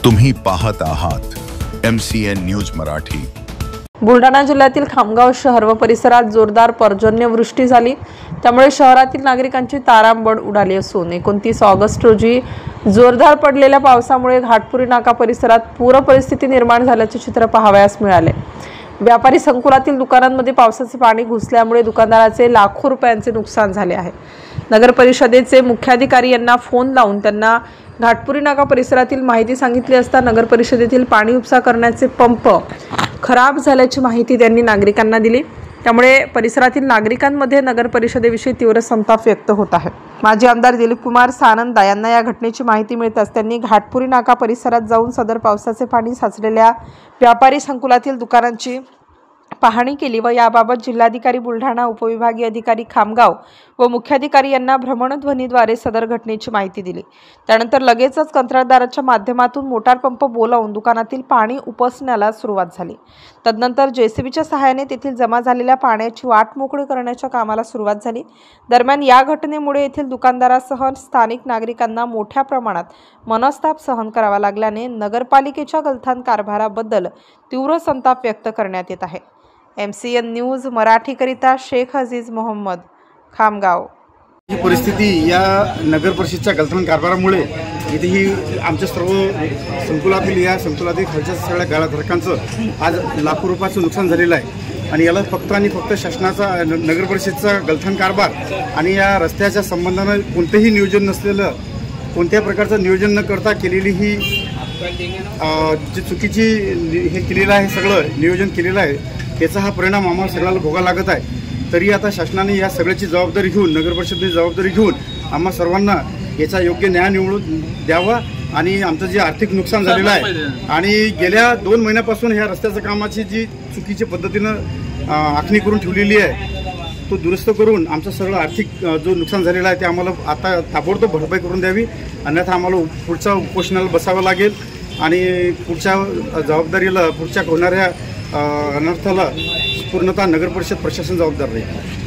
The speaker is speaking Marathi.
तुम्ही पाहत आहात MCN न्यूज मराठी। बुलढाणा जिल्ह्यातील खामगाव शहर व परिसरात जोरदार पर्जन्यवृष्टी झाली, त्यामुळे शहरातील नागरिकांची तारांबळ उडाली असून 29 ऑगस्ट रोजी जोरदार पडलेल्या पावसामुळे घाटपुरी नाका परिसरात पूर परिस्थिती निर्माण झाल्याचे चित्र पाहावयास मिळाले। व्यापारी संकुलातील दुकानांमध्ये पावसाचे पाणी घुसल्यामुळे दुकानदाराचे लाखो रुपयांचे नुकसान झाले आहे। नगर परिषदेचे मुख्याधिकारी यांना फोन लावून त्यांना घाटपुरी नाका परिसरातील माहिती सांगितली असता नगर परिषदेतील पाणी उपसा करण्याचे पंप खराब झाल्याची माहिती त्यांनी नागरिकांना दिली। त्यामुळे परिसरातील नागरिकांमध्ये नगर परिषदेविषयी तीव्र संताप व्यक्त होत आहे। माजी आमदार दिलीप कुमार सानंदा यांना या घटनेची माहिती मिळताच त्यांनी घाटपुरी नाका परिसरात जाऊन सदर पावसाचे पाणी साचलेल्या व्यापारी संकुलातील दुकानांची पाहणी केली व याबाबत जिल्हाधिकारी बुलढाणा, उपविभागीय अधिकारी खामगाव व मुख्याधिकारी यांना भ्रमणध्वनीद्वारे सदर घटनेची माहिती दिली। त्यानंतर लगेचच कंत्राटदाराच्या माध्यमातून मोटार पंप बोलावून दुकानातील पाणी उपसण्याला सुरुवात झाली। तदनंतर JCBच्या सहाय्याने तेथील जमा झालेल्या पाण्याची वाट मोकळी करण्याच्या कामाला सुरुवात झाली। दरम्यान या घटनेमुळे येथील दुकानदारासह स्थानिक नागरिकांना मोठ्या प्रमाणात मनस्ताप सहन करावा लागल्याने नगरपालिकेच्या गलथान कारभाराबद्दल तीव्र संताप व्यक्त करण्यात येत आहे। MCN न्यूज मराठी करिता शेख अजीज मोहम्मद, खामगाव। ही परिस्थिती या नगर परिषदेच्या गलथान कारभारामुळे इथेही आमच्या सर्व संकुलातील खालच्या सगळ्या गाळाधारकांचं आज लाखो रुपयाचं नुकसान झालेलं आहे। आणि याला फक्त आणि फक्त शासनाचा नगर परिषदेचा गलथान कारभार आणि या रस्त्याच्या संबंधानं कोणतेही नियोजन नसलेलं, कोणत्या प्रकारचं नियोजन न करता केलेली ही जी चुकीची हे केलेलं आहे, सगळं नियोजन केलेलं आहे, याचा हा परिणाम आम्हाला सगळ्याला भोगावा लागत आहे। तरी आता शासनाने या सगळ्याची जबाबदारी घेऊन, नगर परिषदेची जबाबदारी घेऊन आम्हा सर्वांना याचा योग्य न्याय निवडून द्यावा आणि आमचं जे आर्थिक नुकसान झालेलं आहे आणि गेल्या 2 महिन्यापासून ह्या रस्त्याच्या कामाची जी चुकीच्या पद्धतीनं आखणी करून ठेवलेली आहे तो दुरुस्त करून आमचं सगळं आर्थिक जो नुकसान झालेला आहे ते आम्हाला आता ताबडतोब भरपाई करून द्यावी, अन्यथा आम्हाला पुढच्या उपोषणाला बसावं लागेल आणि पुढच्या जबाबदारीला, पुढच्या होणाऱ्या अनर्थाला पूर्णतः नगर परिषद प्रशासन जबाबदार राहील।